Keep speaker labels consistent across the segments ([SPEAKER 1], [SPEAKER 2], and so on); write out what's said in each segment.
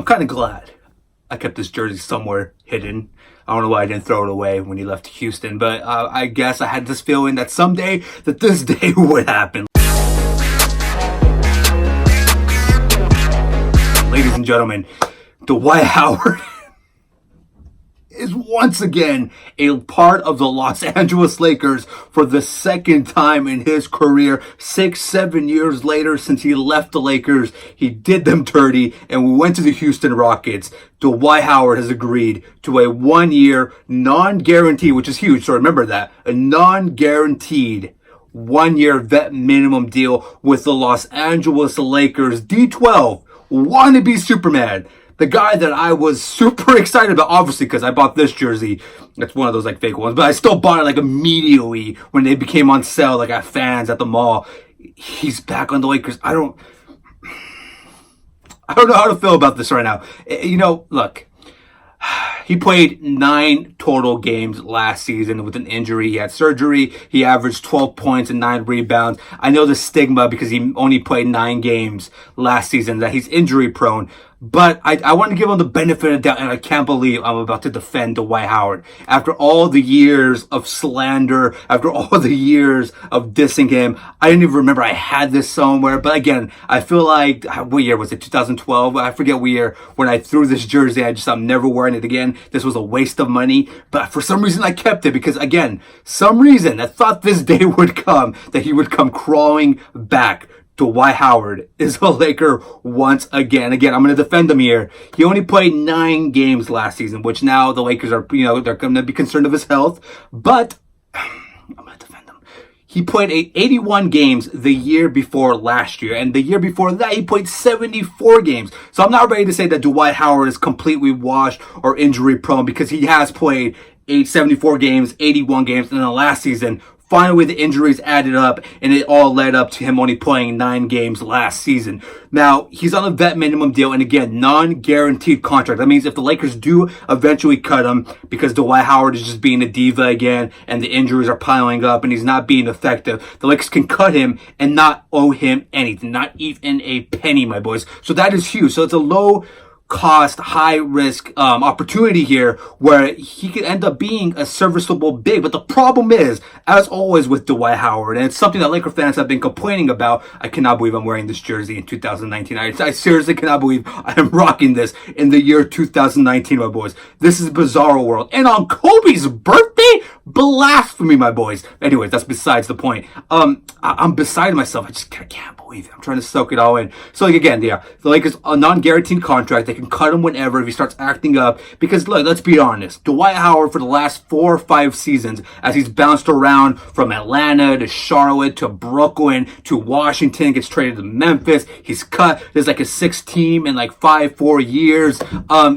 [SPEAKER 1] I'm kind of glad I kept this jersey somewhere hidden. I don't know why I didn't throw it away when he left Houston, but I guess I had this feeling that someday that this day would happen. Ladies and gentlemen, Dwight Howard is once again a part of the Los Angeles Lakers for the second time in his career. 6-7 years later since he left the Lakers, he did them dirty and we went to the Houston Rockets. Dwight Howard has agreed to a 1-year non-guaranteed, which is huge, so remember that, a non-guaranteed 1-year vet minimum deal with the Los Angeles Lakers. D12, wannabe Superman. The guy that I was super excited about, obviously, because I bought this jersey. It's one of those like fake ones, but I still bought it like immediately when they became on sale, like at fans at the mall. He's back on the Lakers. I don't know how to feel about this right now. You know, look, he played 9 total games last season with an injury. He had surgery. He averaged 12 points and 9 rebounds. I know the stigma because he only played 9 games last season, that he's injury prone. But I want to give him the benefit of the doubt, and I can't believe I'm about to defend Dwight Howard. After all the years of slander, after all the years of dissing him, I didn't even remember I had this somewhere. But again, I feel like, what year was it, 2012? I forget what year, when I threw this jersey, I'm never wearing it again. This was a waste of money. But for some reason, I kept it because, again, some reason I thought this day would come, that he would come crawling back. Dwight Howard is a Laker once again. Again, I'm going to defend him here. He only played 9 games last season, which now the Lakers are, they're going to be concerned of his health. But I'm going to defend him. He played 81 games the year before last year. And the year before that, he played 74 games. So I'm not ready to say that Dwight Howard is completely washed or injury prone, because he has played 74 games, 81 games, and then last season, finally, the injuries added up, and it all led up to him only playing 9 games last season. Now, he's on a vet minimum deal, and again, non-guaranteed contract. That means if the Lakers do eventually cut him, because Dwight Howard is just being a diva again, and the injuries are piling up, and he's not being effective, the Lakers can cut him and not owe him anything, not even a penny, my boys. So that is huge. So it's a low cost, high risk opportunity here where he could end up being a serviceable big. But the problem is, as always with Dwight Howard, and it's something that Laker fans have been complaining about. I cannot believe I'm wearing this jersey in 2019. I seriously cannot believe I am rocking this in the year 2019, my boys. This is a bizarre world. And on Kobe's birthday? Blasphemy, my boys. Anyways, that's besides the point. I'm beside myself. I can't believe it. I'm trying to soak it all in. So like, again, yeah, the Lakers, a non-guaranteed contract. They can cut him whenever if he starts acting up. Because look, let's be honest. Dwight Howard, for the last 4 or 5 seasons, as he's bounced around from Atlanta to Charlotte to Brooklyn to Washington, gets traded to Memphis. He's cut. There's like a 6th team in like 4 years.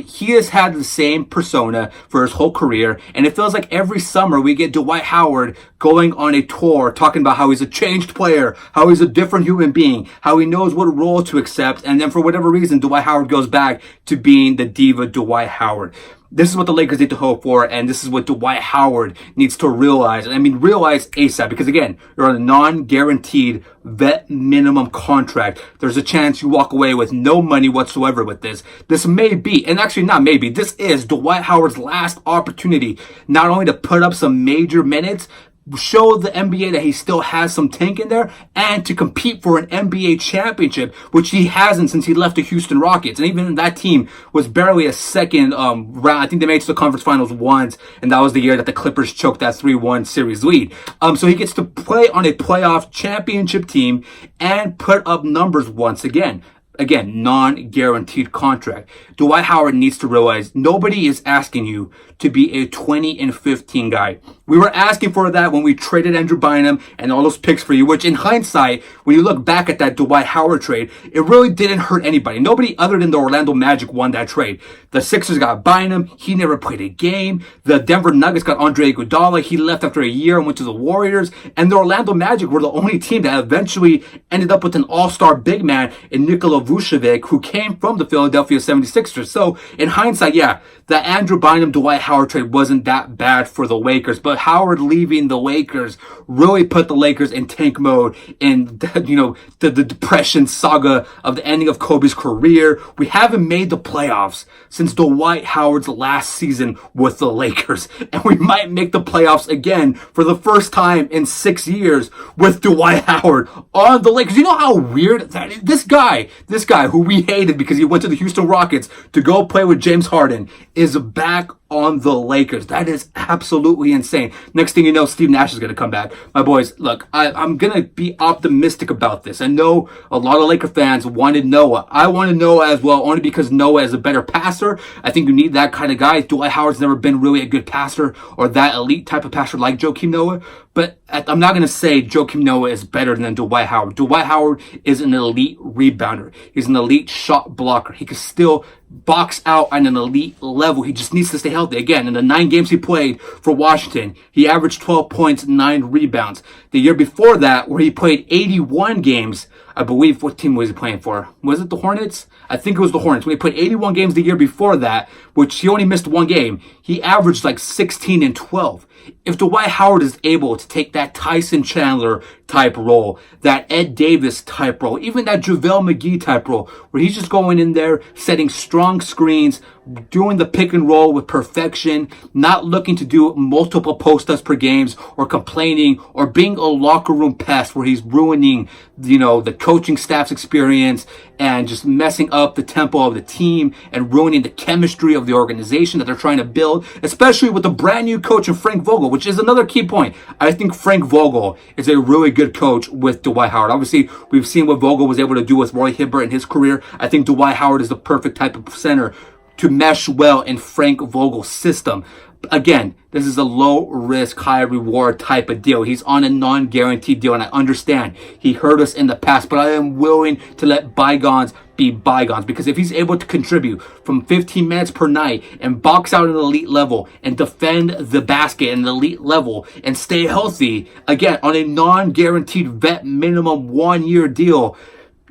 [SPEAKER 1] He has had the same persona for his whole career. And it feels like every summer we get Dwight Howard going on a tour talking about how he's a changed player, how he's a different human being, how he knows what role to accept. And then for whatever reason, Dwight Howard goes back to being the diva Dwight Howard. This is what the Lakers need to hope for, and this is what Dwight Howard needs to realize. And I mean, realize ASAP, because again, you're on a non-guaranteed vet minimum contract. There's a chance you walk away with no money whatsoever with this. This may be, and actually not maybe, this is Dwight Howard's last opportunity, not only to put up some major minutes, show the NBA that he still has some tank in there, and to compete for an NBA championship, which he hasn't since he left the Houston Rockets. And even that team was barely a second round. I think they made it to the conference finals once, and that was the year that the Clippers choked that 3-1 series lead. So he gets to play on a playoff championship team and put up numbers once again. Again, non-guaranteed contract. Dwight Howard needs to realize nobody is asking you to be a 20-15 guy. We were asking for that when we traded Andrew Bynum and all those picks for you, which in hindsight, when you look back at that Dwight Howard trade, it really didn't hurt anybody. Nobody other than the Orlando Magic won that trade. The Sixers got Bynum. He never played a game. The Denver Nuggets got Andre Iguodala. He left after a year and went to the Warriors. And the Orlando Magic were the only team that eventually ended up with an all-star big man in Nikola Vucevic, who came from the Philadelphia 76ers. So in hindsight, yeah, the Andrew Bynum, Dwight Howard trade wasn't that bad for the Lakers, but Howard leaving the Lakers really put the Lakers in tank mode in, the depression saga of the ending of Kobe's career. We haven't made the playoffs since Dwight Howard's last season with the Lakers, and we might make the playoffs again for the first time in 6 years with Dwight Howard on the Lakers. You know how weird that is? This guy who we hated because he went to the Houston Rockets to go play with James Harden is back on the Lakers. That is absolutely insane. Next thing you know, Steve Nash is going to come back. My boys, look, I'm going to be optimistic about this. I know a lot of Laker fans wanted Noah. I wanted Noah as well, only because Noah is a better passer. I think you need that kind of guy. Dwight Howard's never been really a good passer or that elite type of passer like Joakim Noah. But I'm not going to say Joakim Noah is better than Dwight Howard. Dwight Howard is an elite rebounder. He's an elite shot blocker. He can still box out on an elite level. He just needs to stay healthy. Again, in the 9 games he played for Washington, he averaged 12 points, 9 rebounds. The year before that, where he played 81 games, I believe, what team was he playing for? Was it the Hornets? I think it was the Hornets. When he played 81 games the year before that, which he only missed 1 game, he averaged like 16 and 12. If Dwight Howard is able to take that Tyson Chandler type role, that Ed Davis type role, even that JaVale McGee type role, where he's just going in there, setting strong screens, doing the pick and roll with perfection, not looking to do multiple post-ups per games or complaining or being a locker room pest where he's ruining, the coaching staff's experience and just messing up the tempo of the team and ruining the chemistry of the organization that they're trying to build, especially with the brand new coach in Frank Vogel, which is another key point. I think Frank Vogel is a really good coach with Dwight Howard. Obviously, we've seen what Vogel was able to do with Roy Hibbert in his career. I think Dwight Howard is the perfect type of center to mesh well in Frank Vogel's system. Again, this is a low risk, high reward type of deal. He's on a non-guaranteed deal, and I understand he hurt us in the past, but I am willing to let bygones be bygones, because if he's able to contribute from 15 minutes per night and box out at an elite level and defend the basket at an elite level and stay healthy, again, on a non-guaranteed vet minimum 1-year deal,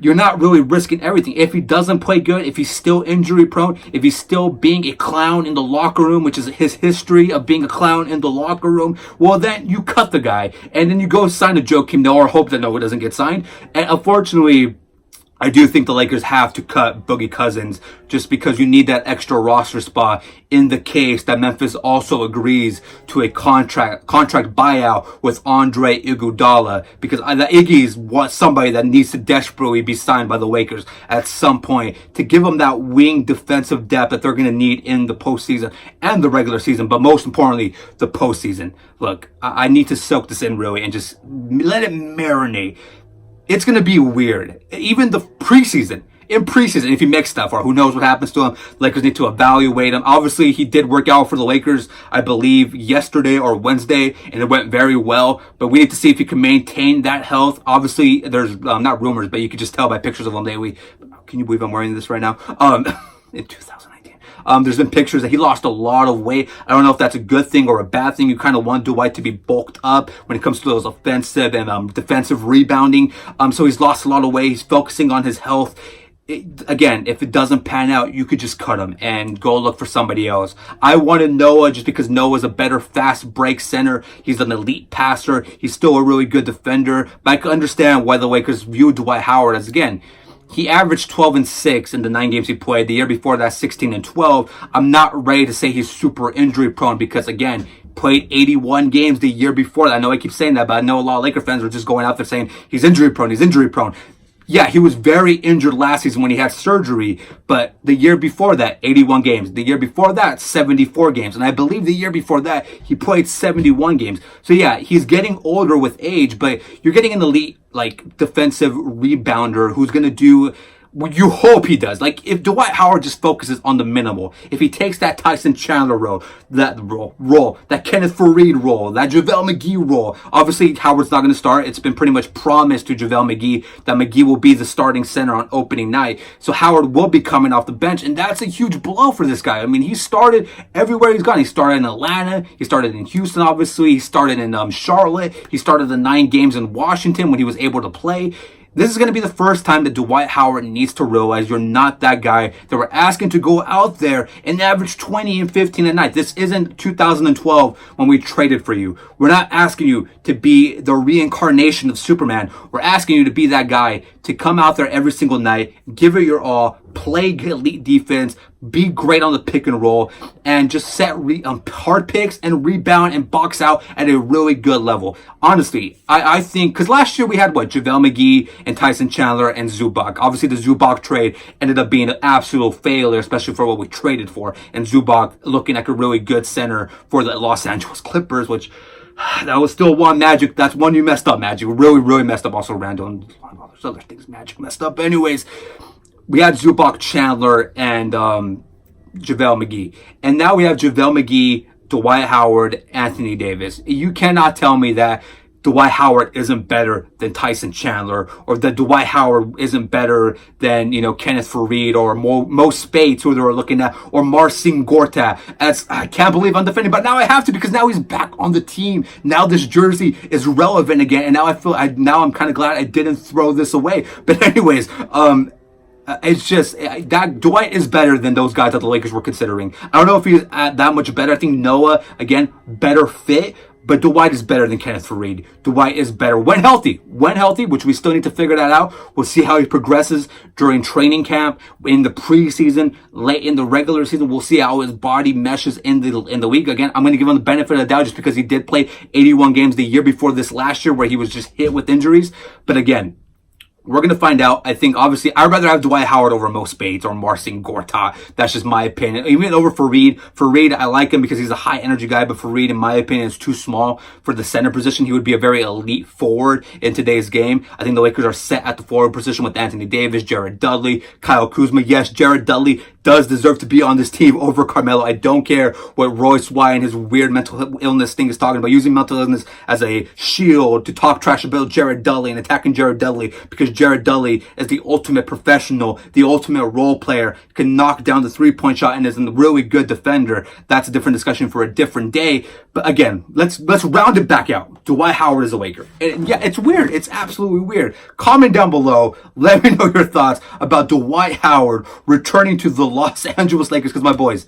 [SPEAKER 1] you're not really risking everything. If he doesn't play good, if he's still injury prone, if he's still being a clown in the locker room, which is his history of being a clown in the locker room, well, then you cut the guy and then you go sign a Joakim Noah or hope that Noah doesn't get signed. And unfortunately, I do think the Lakers have to cut Boogie Cousins just because you need that extra roster spot in the case that Memphis also agrees to a contract buyout with Andre Iguodala, because the Iggy's somebody that needs to desperately be signed by the Lakers at some point to give them that wing defensive depth that they're going to need in the postseason and the regular season, but most importantly, the postseason. Look, I need to soak this in really and just let it marinate. It's going to be weird. Even the preseason, if he makes stuff, or who knows what happens to him, Lakers need to evaluate him. Obviously, he did work out for the Lakers, I believe, yesterday or Wednesday, and it went very well. But we need to see if he can maintain that health. Obviously, there's not rumors, but you can just tell by pictures of him lately. Can you believe I'm wearing this right now? In 2019. There's been pictures that he lost a lot of weight. I don't know if that's a good thing or a bad thing. You kind of want Dwight to be bulked up when it comes to those offensive and defensive rebounding. So he's lost a lot of weight. He's focusing on his health. Again, if it doesn't pan out, you could just cut him and go look for somebody else. I wanted Noah just because Noah's a better fast break center. He's an elite passer. He's still a really good defender. But I can understand why the Lakers view Dwight Howard as, again, he averaged 12 and 6 in the 9 games he played. The year before that, 16 and 12. I'm not ready to say he's super injury prone because, again, played 81 games the year before that. I know I keep saying that, but I know a lot of Laker fans are just going out there saying he's injury prone. Yeah, he was very injured last season when he had surgery, but the year before that, 81 games. The year before that, 74 games. And I believe the year before that, he played 71 games. So yeah, he's getting older with age, but you're getting an elite, defensive rebounder who's going to do you hope he does. If Dwight Howard just focuses on the minimal, if he takes that Tyson Chandler role, that Kenneth Faried role, that JaVale McGee role. Obviously, Howard's not going to start. It's been pretty much promised to JaVale McGee that McGee will be the starting center on opening night. So Howard will be coming off the bench, and that's a huge blow for this guy. I mean, he started everywhere he's gone. He started in Atlanta. He started in Houston, obviously. He started in Charlotte. He started the 9 games in Washington when he was able to play. This is going to be the first time that Dwight Howard needs to realize you're not that guy that we're asking to go out there and average 20 and 15 a night. This isn't 2012 when we traded for you. We're not asking you to be the reincarnation of Superman. We're asking you to be that guy to come out there every single night, give it your all, play elite defense, be great on the pick and roll, and just set hard picks and rebound and box out at a really good level. Honestly, I think, because last year we had JaVale McGee and Tyson Chandler and Zubac. Obviously, the Zubac trade ended up being an absolute failure, especially for what we traded for. And Zubac looking like a really good center for the Los Angeles Clippers, which that was still one Magic. That's one you messed up, Magic. Really, really messed up. Also, Randall and there's other things Magic messed up. But anyways, we had Zubac, Chandler, and JaVale McGee. And now we have JaVale McGee, Dwight Howard, Anthony Davis. You cannot tell me that Dwight Howard isn't better than Tyson Chandler, or that Dwight Howard isn't better than, Kenneth Faried or Mo Spates, who they were looking at, or Marcin Gortat. I can't believe I'm defending, but now I have to, because now he's back on the team. Now this jersey is relevant again, and now now I'm kind of glad I didn't throw this away. But anyways, it's just that Dwight is better than those guys that the Lakers were considering. I don't know if he's that much better. I think Noah, again, better fit, but Dwight is better than Kenneth Faried. Dwight is better when healthy, which we still need to figure that out. We'll see how he progresses during training camp, in the preseason, late in the regular season. We'll see how his body meshes in the league. Again, I'm going to give him the benefit of the doubt just because he did play 81 games the year before this last year, where he was just hit with injuries. But again, we're going to find out. I think, obviously, I'd rather have Dwight Howard over Mo Spates or Marcin Gortat. That's just my opinion. Even over Faried. Faried, I like him because he's a high-energy guy, but Faried, in my opinion, is too small for the center position. He would be a very elite forward in today's game. I think the Lakers are set at the forward position with Anthony Davis, Jared Dudley, Kyle Kuzma. Yes, Jared Dudley does deserve to be on this team over Carmelo. I don't care what Royce Y and his weird mental illness thing is talking about, using mental illness as a shield to talk trash about Jared Dudley and attacking Jared Dudley, because Jared Dudley is the ultimate professional, the ultimate role player, can knock down the three-point shot and is a really good defender. That's a different discussion for a different day. But again, let's round it back out. Dwight Howard is a Laker. And yeah, it's weird. It's absolutely weird. Comment down below. Let me know your thoughts about Dwight Howard returning to the Los Angeles Lakers, because my boys,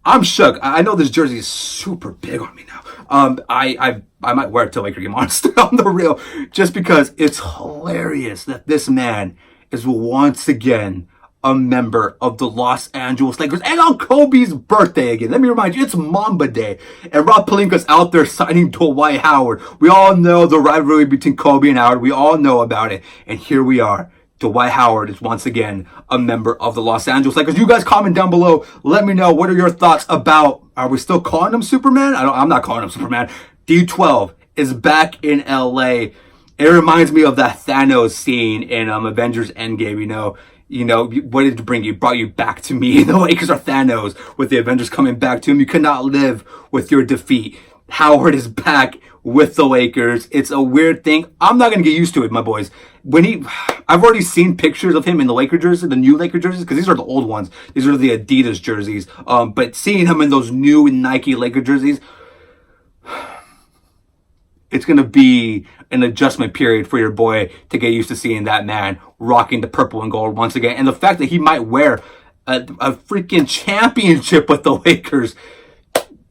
[SPEAKER 1] I'm shook. I know this jersey is super big on me now. I might wear it till Laker game, honestly, on the real, just because it's hilarious that this man is once again a member of the Los Angeles Lakers, and on Kobe's birthday again. Let me remind you, it's Mamba Day, and Rob Pelinka's out there signing Dwight Howard. We all know the rivalry between Kobe and Howard. We all know about it, and here we are. Dwight Howard is once again a member of the Los Angeles Lakers. You guys comment down below. Let me know, what are your thoughts about, are we still calling him Superman? I'm not calling him Superman. D12 is back in LA. It reminds me of that Thanos scene in Avengers Endgame, what did it bring you? Brought you back to me. The Lakers are Thanos with the Avengers coming back to him. You cannot live with your defeat. Howard is back with the Lakers. It's a weird thing. I'm not going to get used to it, my boys. I've already seen pictures of him in the Laker jerseys, the new Laker jerseys, because these are the old ones. These are the Adidas jerseys. But seeing him in those new Nike Laker jerseys, it's going to be an adjustment period for your boy to get used to seeing that man rocking the purple and gold once again. And the fact that he might wear a freaking championship with the Lakers.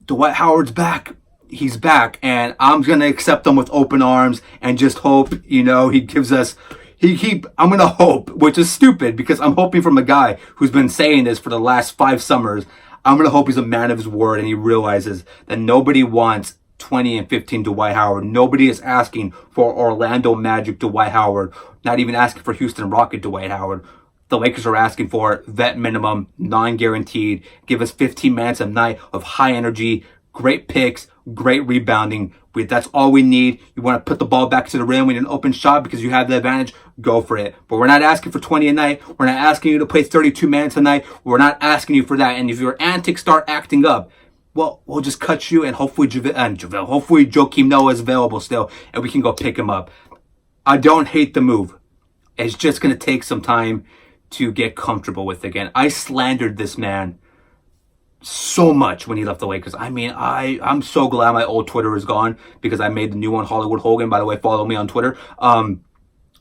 [SPEAKER 1] Dwight Howard's back. He's back, and I'm going to accept him with open arms and just hope, he gives us, I'm going to hope, which is stupid because I'm hoping from a guy who's been saying this for the last 5 summers. I'm going to hope he's a man of his word and he realizes that nobody wants 20 and 15 Dwight Howard. Nobody is asking for Orlando Magic Dwight Howard, not even asking for Houston Rocket Dwight Howard. The Lakers are asking for vet minimum, non-guaranteed. Give us 15 minutes a night of high energy, great picks, great rebounding. That's all we need. You want to put the ball back to the rim, we need an open shot because you have the advantage, go for it. But we're not asking for 20 a night. We're not asking you to play 32 minutes a night. We're not asking you for that. And if your antics start acting up, well, we'll just cut you, and hopefully hopefully Joakim Noah is available still, and we can go pick him up. I don't hate the move. It's just going to take some time to get comfortable with again. I slandered this man so much when he left the Lakers. I mean, I'm so glad my old Twitter is gone because I made the new one, Hollywood Hogan. By the way, follow me on Twitter.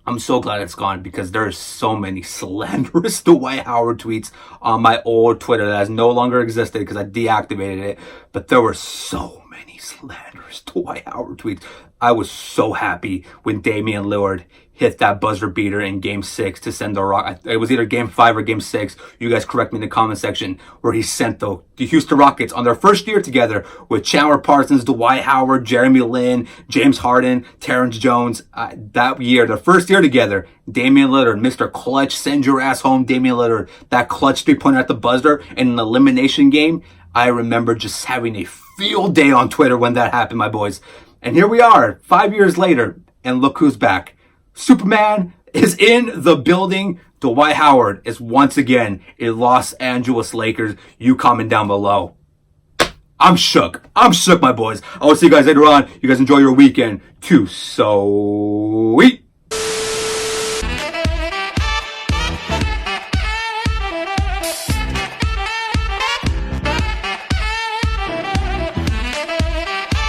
[SPEAKER 1] I'm so glad it's gone because there's so many slanderous Dwight Howard tweets on my old Twitter that has no longer existed because I deactivated it. But there were so many slanderous Dwight Howard tweets. I was so happy when Damian Lillard hit that buzzer beater in Game 6 to send the Rockets. It was either Game 5 or Game 6. You guys correct me in the comment section, where he sent the Houston Rockets on their first year together with Chandler Parsons, Dwight Howard, Jeremy Lin, James Harden, Terrence Jones. That year, the first year together, Damian Lillard, Mr. Clutch, send your ass home, Damian Lillard. That clutch three-pointer at the buzzer in an elimination game. I remember just having a field day on Twitter when that happened, my boys. And here we are, 5 years later, and look who's back. Superman is in the building. Dwight Howard is once again a Los Angeles Lakers. You comment down below. I'm shook. I'm shook, my boys. I will see you guys later on. You guys enjoy your weekend. Too sweet.